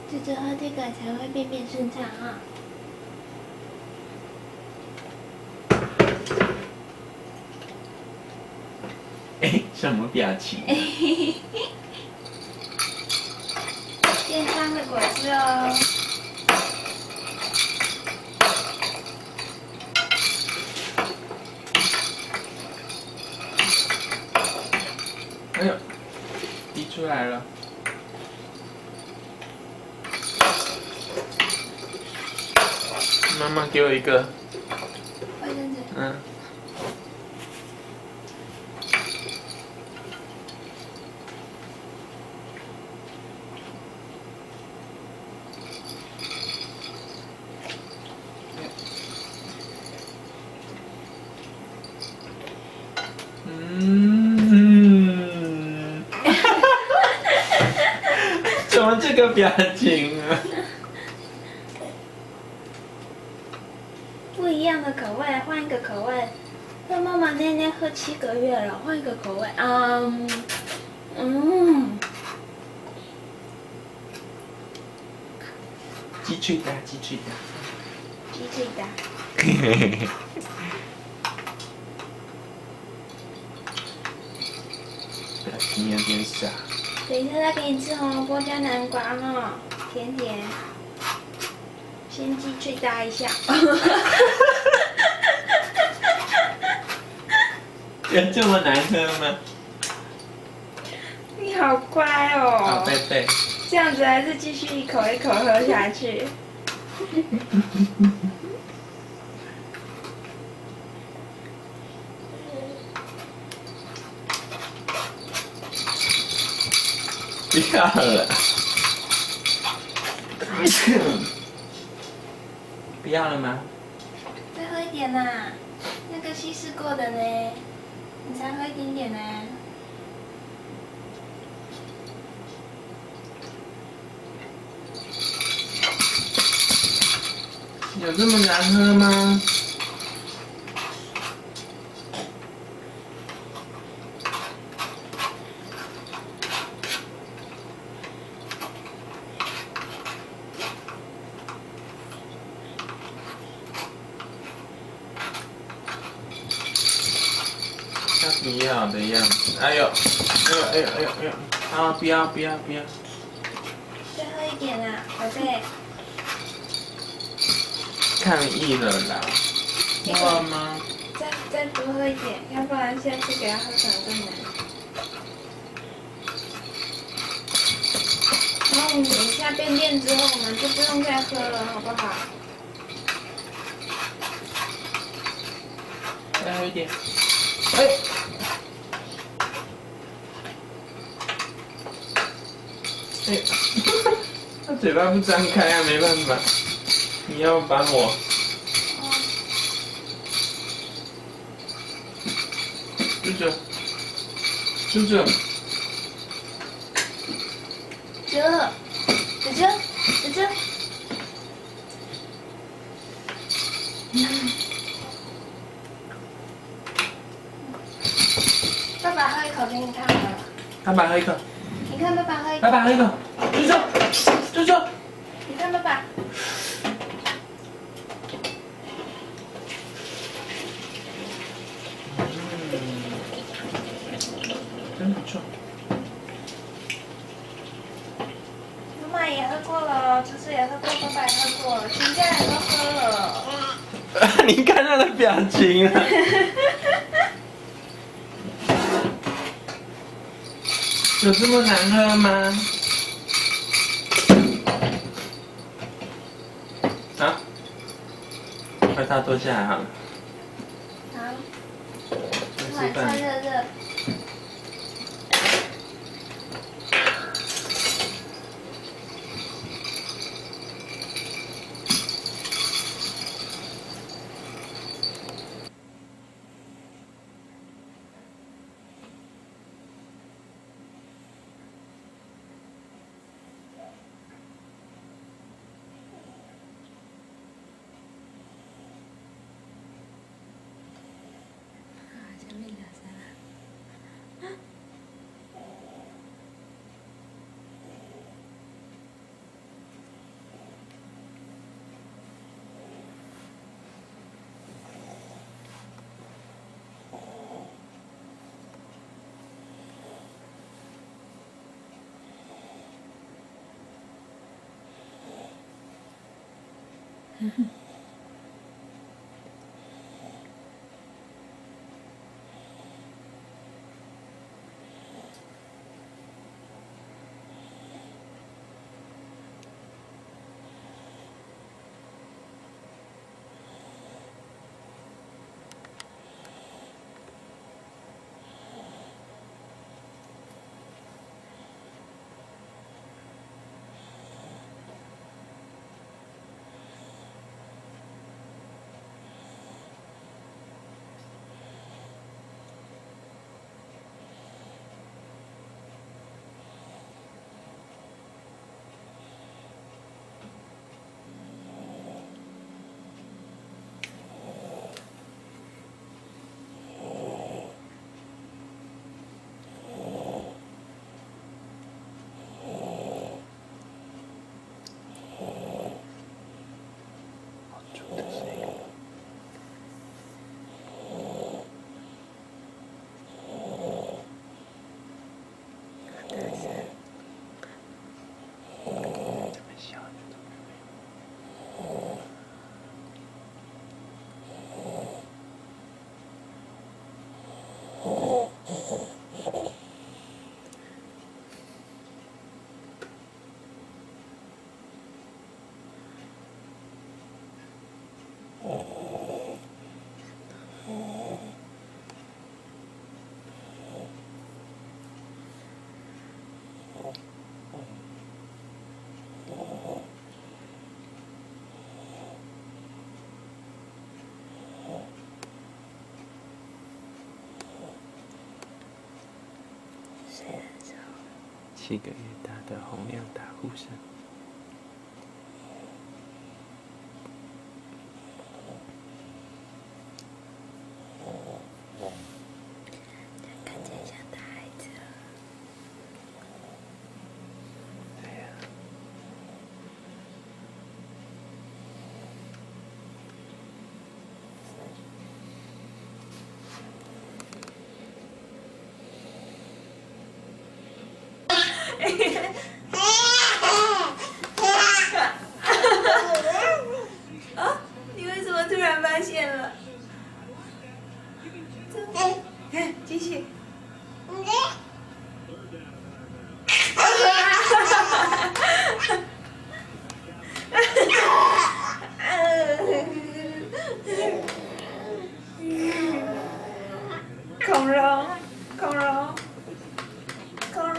就是喝这个才会便便顺畅啊。哎，什么表情？健康的果汁哦。哎呦，滴出来了。妈妈给我一个。卫生纸。嗯。嗯。怎么这个表情啊？不一样的口味，换一个口味。那妈妈那天喝7个月了，换一个口味。鸡脆的，鸡脆的。鸡脆的。表情有点傻。等一下再给你吃红萝卜加南瓜哈，甜甜。先鸡脆搭一下。有这么难喝吗？你好乖哦。好贝贝。这样子还是继续一口一口喝下去。不要了。不要了吗？再喝一点啦，那个稀释过的呢，你才喝一点点呢。有这么难喝吗？他不要的样子，哎呦，哎呦，哎呦，哎呦，哎呦，啊，不要，不要，不要。再喝一点啦，宝贝。抗议了啦。哇吗？再多喝一点，要不然下次给他喝可能更难。然后你等一下便便之后，我们就不用再喝了，好不好？再喝一点。哎。哎，他嘴巴不张开啊，没办法。你要帮我。舅舅，舅舅。舅舅，舅舅。爸爸喝一口给你看好了。爸爸喝一口。你看爸爸喝一口。爸爸喝一口。舅舅，舅舅。你看爸爸。真不错。妈妈也喝过了，厨师也喝过，爸爸也喝过，全家人都喝了。你看他的表情啊。有这么难喝吗？啊？快他坐下来好了。好。吃晚饭。餐热热。下面打3了。7个月大的洪亮打呼声。看起来像大孩子了。对呀。啊！你为什么突然发现了？看，继续。孔融，孔融，孔融。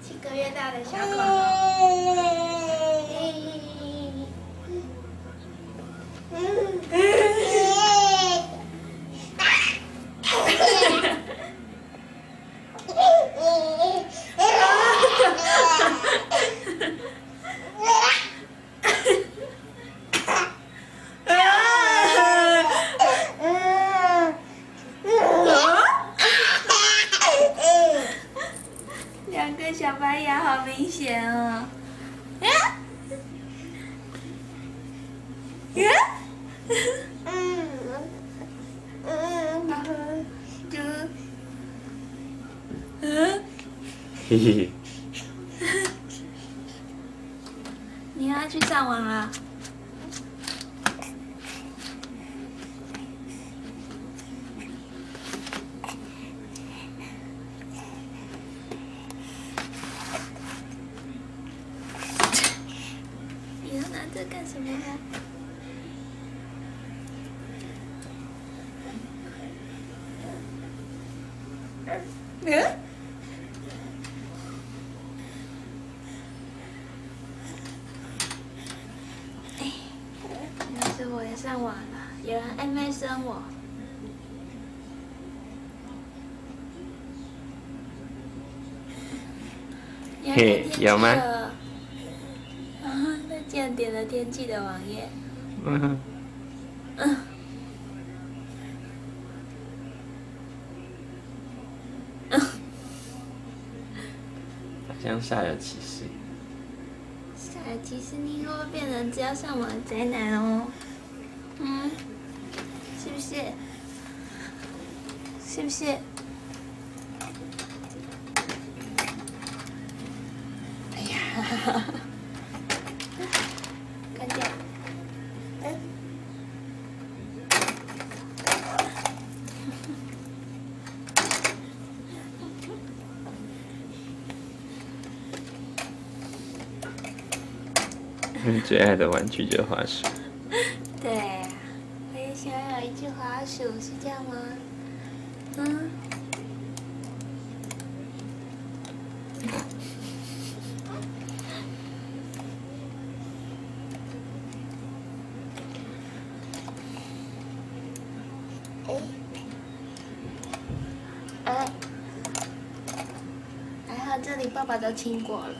7个月大的小恐龙。两个小白牙好明显哦。嘿嘿。你要去上网了？但是我也上网了，有人MSN我。嘿，有吗？啊，他竟然点了天气的网页。嗯。好像煞有其事。其实你会不会变成只要上网的宅男哦？嗯，是不是？是不是？哎呀，关掉。你最爱的玩具就是滑鼠。对啊，我也想要有一只滑鼠，是这样吗？嗯。哎，还好这里爸爸都亲过了。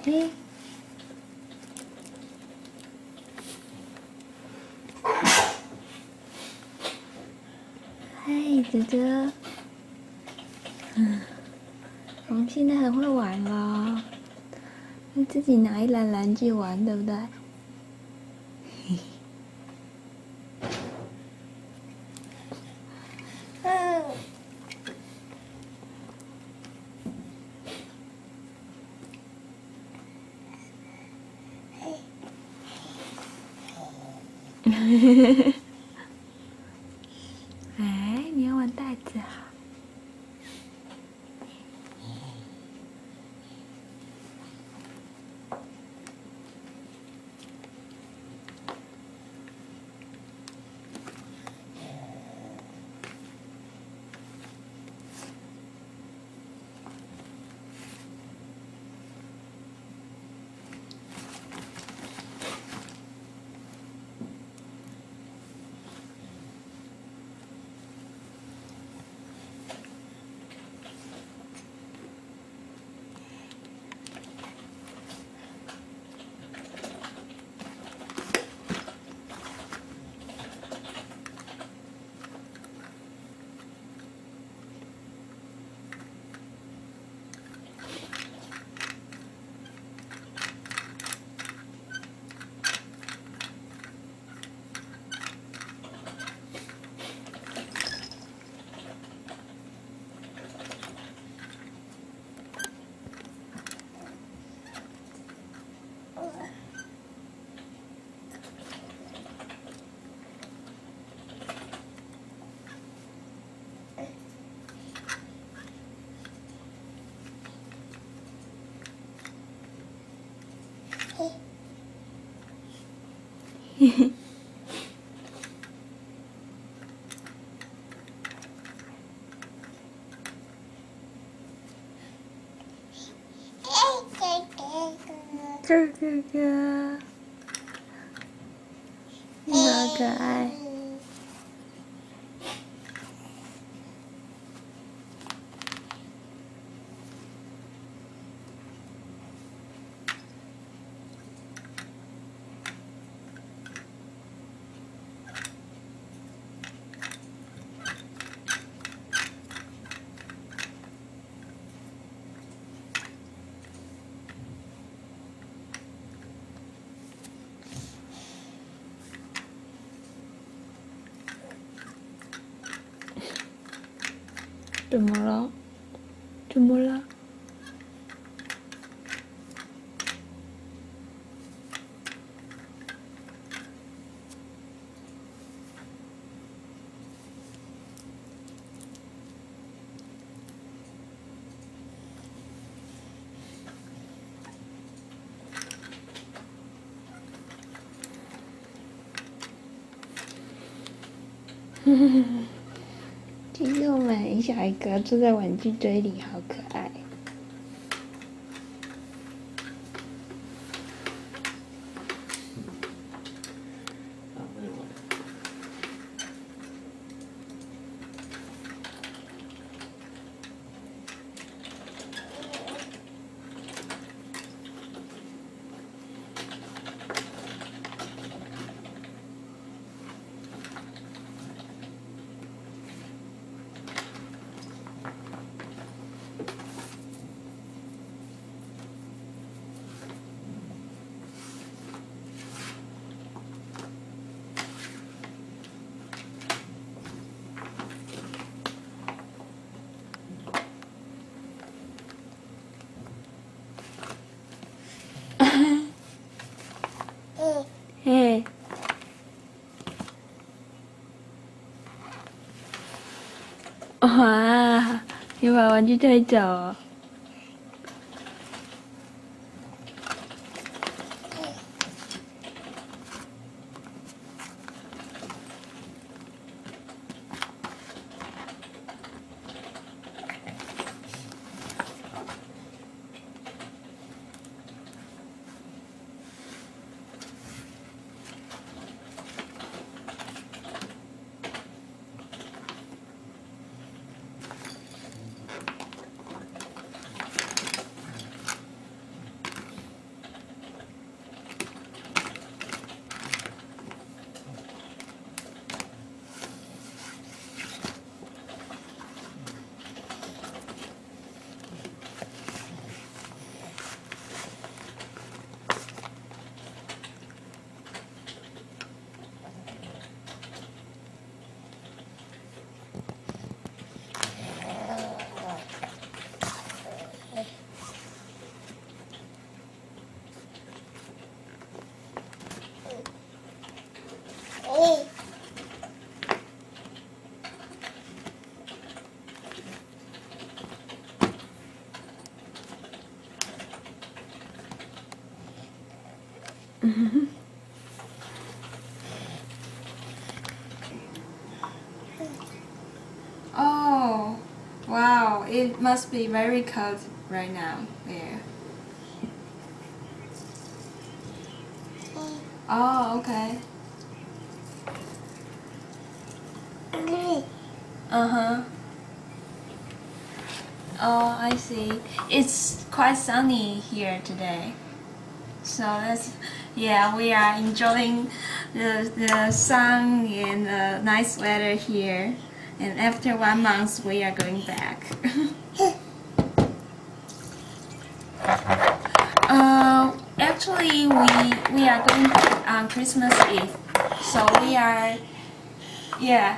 嘿，嗨，哥哥。我们现在很会玩了，自己拿一篮篮具玩，对不对？哎，你要玩袋子啊？嘿嘿。这哥哥，你好可爱。怎么了？怎么了？其实我们很小一个，坐在玩具堆里，好可爱。嘿，哇！你把玩具推走哦。Oh, wow! It must be very cold right now there. Oh, okay. Uh-huh. Oh, I see. It's quite sunny here today. So yeah, we are enjoying the sun and the nice weather here. And after 1 month, we are going back. Actually, we are going back on Christmas Eve. So we are, yeah.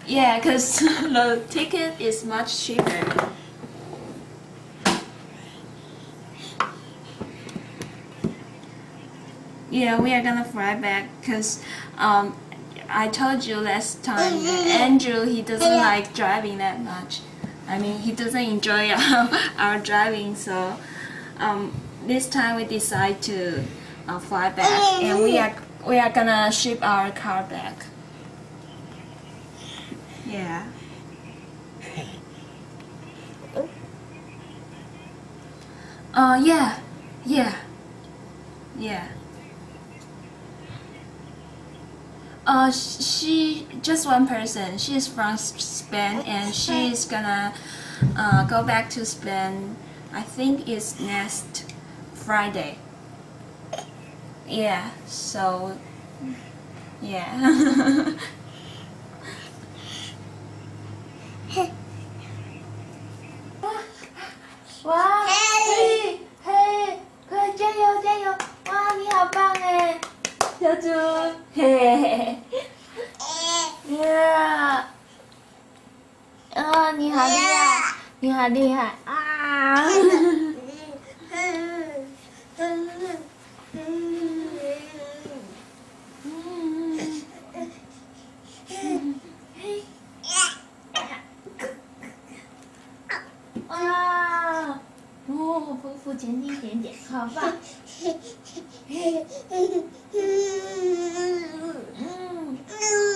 Yeah, because the ticket is much cheaper. Yeah, we are gonna fly back because I told you last time that Andrew, he doesn't like driving that much. I mean, he doesn't enjoy our driving, so this time we decide to fly back, and we are gonna ship our car back. Yeah. Yeah. She just one person. She is from Spain, and she is gonna go back to Spain. I think it's next Friday. Yeah. So, yeah.哇，嘿，嘿，快加油加油！哇，你好棒哎，小猪，嘿嘿嘿，呀，啊，你好厉害，你好厉害啊！哇！哦，匍匐前进一点点，好棒！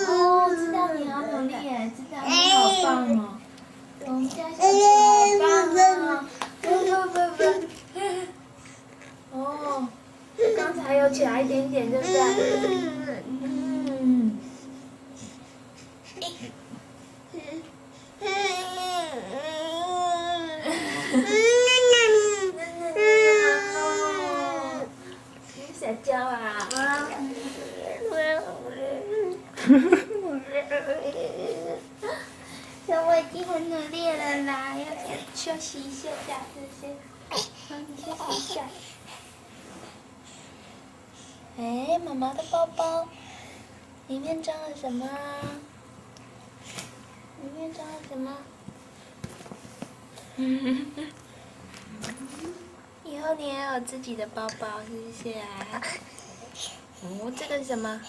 哦，知道你好努力耶，知道你好棒哦。我们家小猪好棒哦。不。哦，刚才有起来一点点，对不对？嗯。小娇啊！我已经很努力了啦，要休息一下下，是不是？好，你休息一下。哎，妈妈的包包，里面装了什么？里面装了什么？以后你也有自己的包包，是不是啊？哦，这个是什么？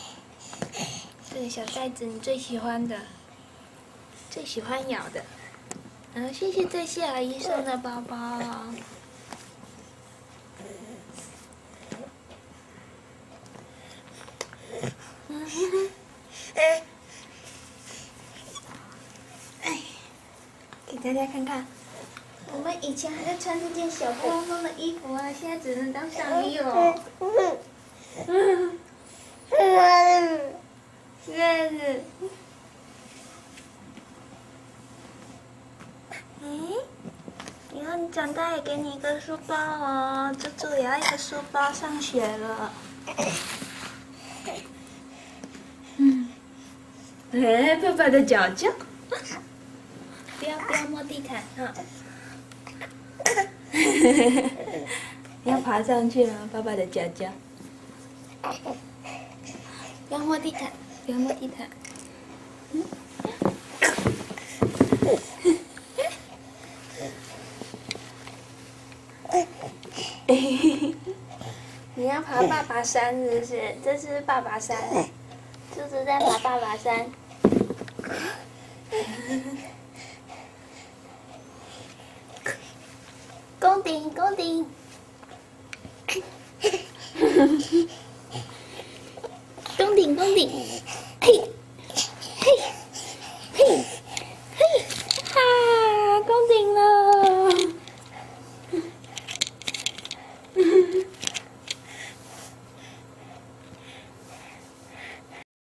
这个小袋子你最喜欢的，最喜欢咬的。谢谢这些阿姨送的包包。给大家看看，我们以前还在穿这件小蓬松的衣服啊，现在只能当上衣了。是。以后你长大也给你一个书包哦，猪猪也要一个书包上学了。爸爸的脚脚，不要摸地毯哈。要爬上去了，爸爸的脚脚。不要摸地毯，不要摸地毯。你要爬爸爸山是不是？这是爸爸山，猪猪在爬爸爸山。攻顶，攻顶！攻顶，攻顶！